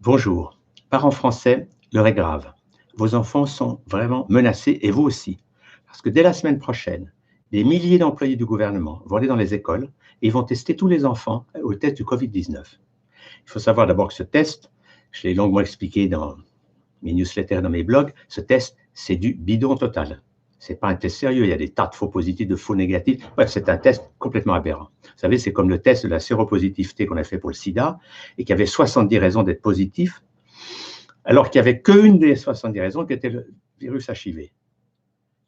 Bonjour. Parents français, l'heure est grave. Vos enfants sont vraiment menacés et vous aussi. Parce que dès la semaine prochaine, des milliers d'employés du gouvernement vont aller dans les écoles et ils vont tester tous les enfants au test du Covid-19. Il faut savoir d'abord que ce test, je l'ai longuement expliqué dans mes newsletters, dans mes blogs, ce test, c'est du bidon total. Ce n'est pas un test sérieux, il y a des tas de faux positifs, de faux négatifs. Bref, c'est un test complètement aberrant. Vous savez, c'est comme le test de la séropositivité qu'on a fait pour le sida et qui avait 70 raisons d'être positif, alors qu'il n'y avait qu'une des 70 raisons qui était le virus HIV. Et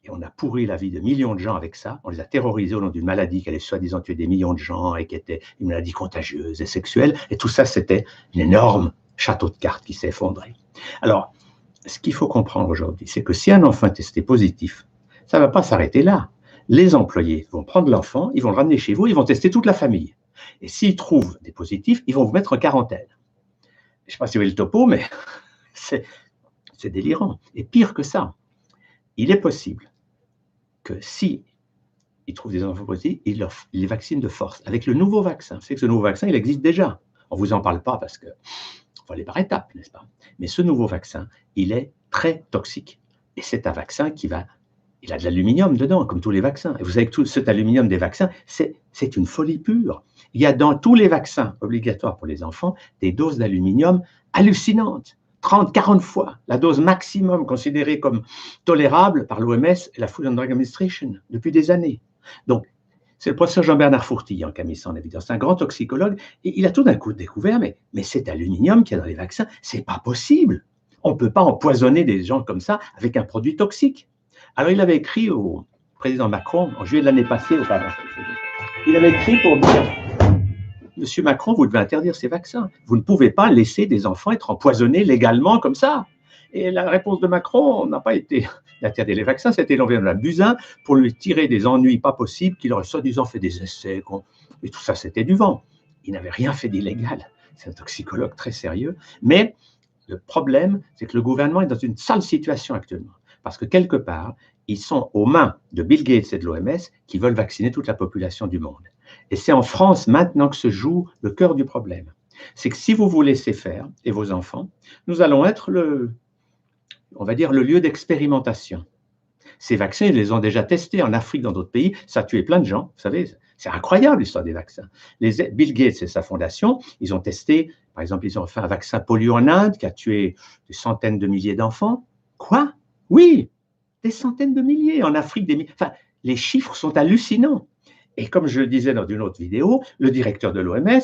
on a pourri la vie de millions de gens avec ça. On les a terrorisés au nom d'une maladie qui allait soi-disant tuer des millions de gens et qui était une maladie contagieuse et sexuelle. Et tout ça, c'était un énorme château de cartes qui s'est effondré. Alors, ce qu'il faut comprendre aujourd'hui, c'est que si un enfant est testé positif, ça ne va pas s'arrêter là. Les employés vont prendre l'enfant, ils vont le ramener chez vous, ils vont tester toute la famille. Et s'ils trouvent des positifs, ils vont vous mettre en quarantaine. Je ne sais pas si vous avez le topo, mais c'est délirant. Et pire que ça, il est possible que si ils trouvent des enfants positifs, ils les vaccinent de force. Avec le nouveau vaccin, c'est que ce nouveau vaccin, il existe déjà. On ne vous en parle pas parce que faut aller par étapes, n'est-ce pas? Mais ce nouveau vaccin, il est très toxique. Et c'est un vaccin il a de l'aluminium dedans, comme tous les vaccins. Et vous savez que tout cet aluminium des vaccins, c'est une folie pure. Il y a dans tous les vaccins obligatoires pour les enfants des doses d'aluminium hallucinantes. 30, 40 fois la dose maximum considérée comme tolérable par l'OMS et la Food and Drug Administration depuis des années. Donc, c'est le professeur Jean-Bernard Fourtillan qui a mis ça en évidence. C'est un grand toxicologue et il a tout d'un coup découvert, mais cet aluminium qu'il y a dans les vaccins, c'est pas possible. On ne peut pas empoisonner des gens comme ça avec un produit toxique. Alors, il avait écrit au président Macron en juillet de l'année passée, il avait écrit pour dire Monsieur Macron, vous devez interdire ces vaccins. Vous ne pouvez pas laisser des enfants être empoisonnés légalement comme ça. Et la réponse de Macron n'a pas été d'interdire les vaccins, c'était l'envoyer de la Buzyn pour lui tirer des ennuis pas possibles, qu'il aurait soi-disant fait des essais. Et tout ça, c'était du vent. Il n'avait rien fait d'illégal. C'est un toxicologue très sérieux. Mais le problème, c'est que le gouvernement est dans une sale situation actuellement. Parce que quelque part, ils sont aux mains de Bill Gates et de l'OMS qui veulent vacciner toute la population du monde. Et c'est en France maintenant que se joue le cœur du problème. C'est que si vous vous laissez faire, et vos enfants, nous allons être on va dire, le lieu d'expérimentation. Ces vaccins, ils les ont déjà testés en Afrique, dans d'autres pays, ça a tué plein de gens, vous savez, c'est incroyable l'histoire des vaccins. Bill Gates et sa fondation, ils ont testé, par exemple, ils ont fait un vaccin polio en Inde qui a tué des centaines de milliers d'enfants. Quoi? Oui, des centaines de milliers, en Afrique, enfin, les chiffres sont hallucinants. Et comme je le disais dans une autre vidéo, le directeur de l'OMS,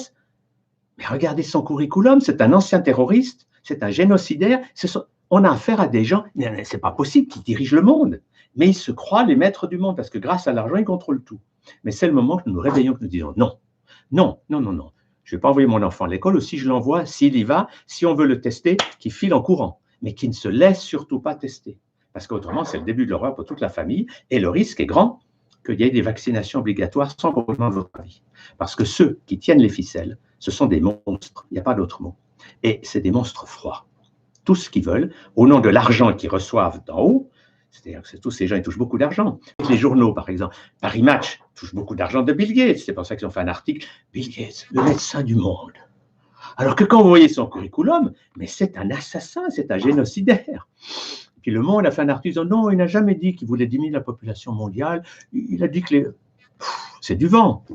mais regardez son curriculum, c'est un ancien terroriste, c'est un génocidaire, on a affaire à des gens, c'est pas possible, qui dirigent le monde. Mais ils se croient les maîtres du monde parce que grâce à l'argent, ils contrôlent tout. Mais c'est le moment que nous nous réveillons, que nous disons non, non, non, non, non. Je ne vais pas envoyer mon enfant à l'école, ou si je l'envoie, s'il y va, si on veut le tester, qu'il file en courant, mais qu'il ne se laisse surtout pas tester. Parce qu'autrement, c'est le début de l'horreur pour toute la famille, et le risque est grand qu'il y ait des vaccinations obligatoires sans qu'on demande votre avis. Parce que ceux qui tiennent les ficelles, ce sont des monstres, il n'y a pas d'autre mot. Et c'est des monstres froids. Tout ce qu'ils veulent, au nom de l'argent qu'ils reçoivent d'en haut, c'est-à-dire que tous ces gens, ils touchent beaucoup d'argent. Les journaux, par exemple, Paris Match touche beaucoup d'argent de Bill Gates. C'est pour ça qu'ils ont fait un article, Bill Gates, le médecin du monde. Alors que quand vous voyez son curriculum, mais c'est un assassin, c'est un génocidaire. Puis Le Monde a fait un article disant non, il n'a jamais dit qu'il voulait diminuer la population mondiale. Il a dit que c'est du vent.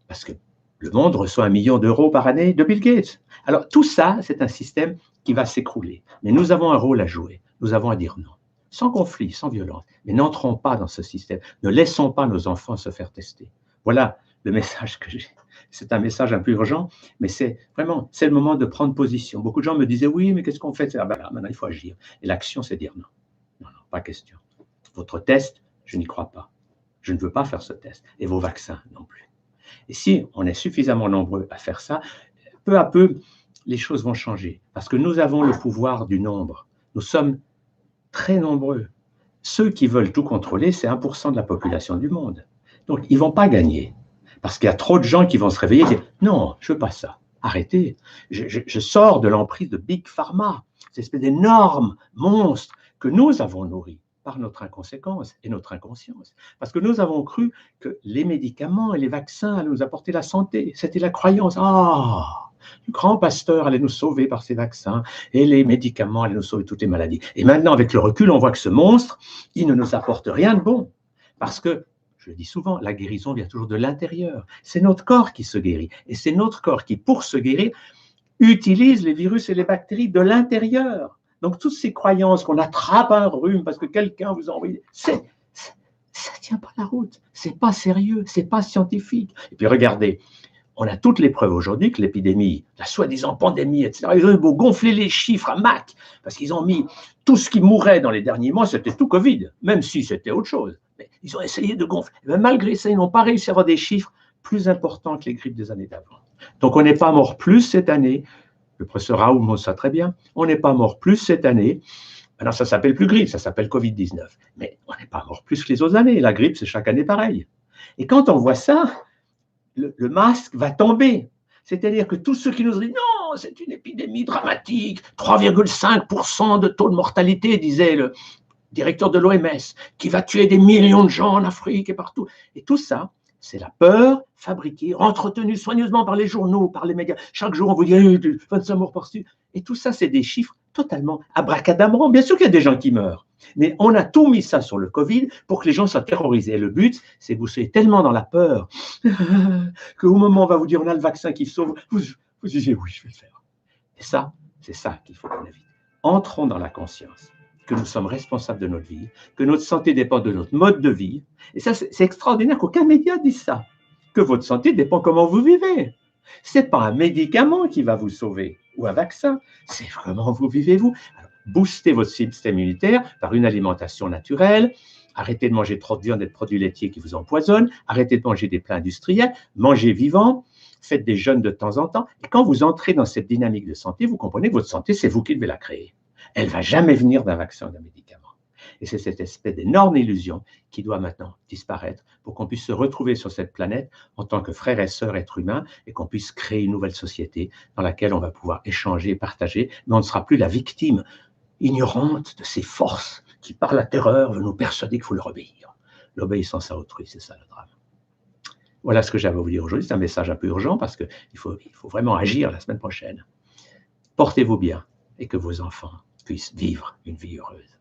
Parce que Le Monde reçoit 1 million d'euros par année de Bill Gates. Alors tout ça, c'est un système qui va s'écrouler. Mais nous avons un rôle à jouer. Nous avons à dire non. Sans conflit, sans violence. Mais n'entrons pas dans ce système. Ne laissons pas nos enfants se faire tester. Voilà le message que j'ai. C'est un message un peu urgent, mais c'est le moment de prendre position. Beaucoup de gens me disaient, oui, mais qu'est-ce qu'on fait? Ah ben là, maintenant, il faut agir. Et l'action, c'est dire non. Non, non, pas question. Votre test, je n'y crois pas. Je ne veux pas faire ce test. Et vos vaccins non plus. Et si on est suffisamment nombreux à faire ça, peu à peu, les choses vont changer. Parce que nous avons le pouvoir du nombre. Nous sommes très nombreux. Ceux qui veulent tout contrôler, c'est 1% de la population du monde. Donc, ils ne vont pas gagner. Parce qu'il y a trop de gens qui vont se réveiller et dire « Non, je ne veux pas ça. Arrêtez. Je sors de l'emprise de Big Pharma, cette espèce d'énorme monstre que nous avons nourri par notre inconséquence et notre inconscience. Parce que nous avons cru que les médicaments et les vaccins allaient nous apporter la santé. C'était la croyance. Ah, Le grand pasteur allait nous sauver par ses vaccins et les médicaments allaient nous sauver toutes les maladies. Et maintenant, avec le recul, on voit que ce monstre, il ne nous apporte rien de bon. Parce que, je le dis souvent, la guérison vient toujours de l'intérieur. C'est notre corps qui se guérit. Et c'est notre corps qui, pour se guérir, utilise les virus et les bactéries de l'intérieur. Donc, toutes ces croyances qu'on attrape un rhume parce que quelqu'un vous a envoyé, ça ne tient pas la route. Ce n'est pas sérieux, ce n'est pas scientifique. Et puis, regardez, on a toutes les preuves aujourd'hui que l'épidémie, la soi-disant pandémie, etc., ils ont eu beau gonfler les chiffres à Mac, parce qu'ils ont mis tout ce qui mourait dans les derniers mois, c'était tout Covid, même si c'était autre chose. Mais ils ont essayé de gonfler. Mais malgré ça, ils n'ont pas réussi à avoir des chiffres plus importants que les grippes des années d'avant. Donc, on n'est pas mort plus cette année. Le professeur Raoult montre ça très bien. On n'est pas mort plus cette année. Maintenant, ça s'appelle plus grippe, ça s'appelle Covid-19. Mais on n'est pas mort plus que les autres années. La grippe, c'est chaque année pareil. Et quand on voit ça, le masque va tomber. C'est-à-dire que tous ceux qui nous disent non, c'est une épidémie dramatique, 3,5% de taux de mortalité, disait le directeur de l'OMS, qui va tuer des millions de gens en Afrique et partout. Et tout ça, c'est la peur fabriquée, entretenue soigneusement par les journaux, par les médias. Chaque jour, on vous dit 25 morts par-dessus. Et tout ça, c'est des chiffres totalement abracadabrants. Bien sûr qu'il y a des gens qui meurent. Mais on a tout mis ça sur le Covid pour que les gens soient terrorisés. Et le but, c'est que vous soyez tellement dans la peur qu'au moment où on va vous dire on a le vaccin qui sauve, vous disiez oui, je vais le faire. Et ça, c'est ça qu'il faut qu'on évite. Entrons dans la conscience que nous sommes responsables de notre vie, que notre santé dépend de notre mode de vie. Et ça, c'est extraordinaire qu'aucun média dise ça. Que votre santé dépend comment vous vivez. Ce n'est pas un médicament qui va vous sauver ou un vaccin, c'est vraiment vous vivez-vous. Alors, boostez votre système immunitaire par une alimentation naturelle, arrêtez de manger trop de viande et de produits laitiers qui vous empoisonnent, arrêtez de manger des plats industriels, mangez vivant, faites des jeûnes de temps en temps. Et quand vous entrez dans cette dynamique de santé, vous comprenez que votre santé, c'est vous qui devez la créer. Elle ne va jamais venir d'un vaccin ou d'un médicament. Et c'est cette espèce d'énorme illusion qui doit maintenant disparaître pour qu'on puisse se retrouver sur cette planète en tant que frères et sœurs êtres humains et qu'on puisse créer une nouvelle société dans laquelle on va pouvoir échanger et partager, mais on ne sera plus la victime ignorante de ces forces qui, par la terreur, veulent nous persuader qu'il faut leur obéir. L'obéissance à autrui, c'est ça le drame. Voilà ce que j'avais à vous dire aujourd'hui. C'est un message un peu urgent parce qu'il faut vraiment agir la semaine prochaine. Portez-vous bien et que vos enfants puissent vivre une vie heureuse.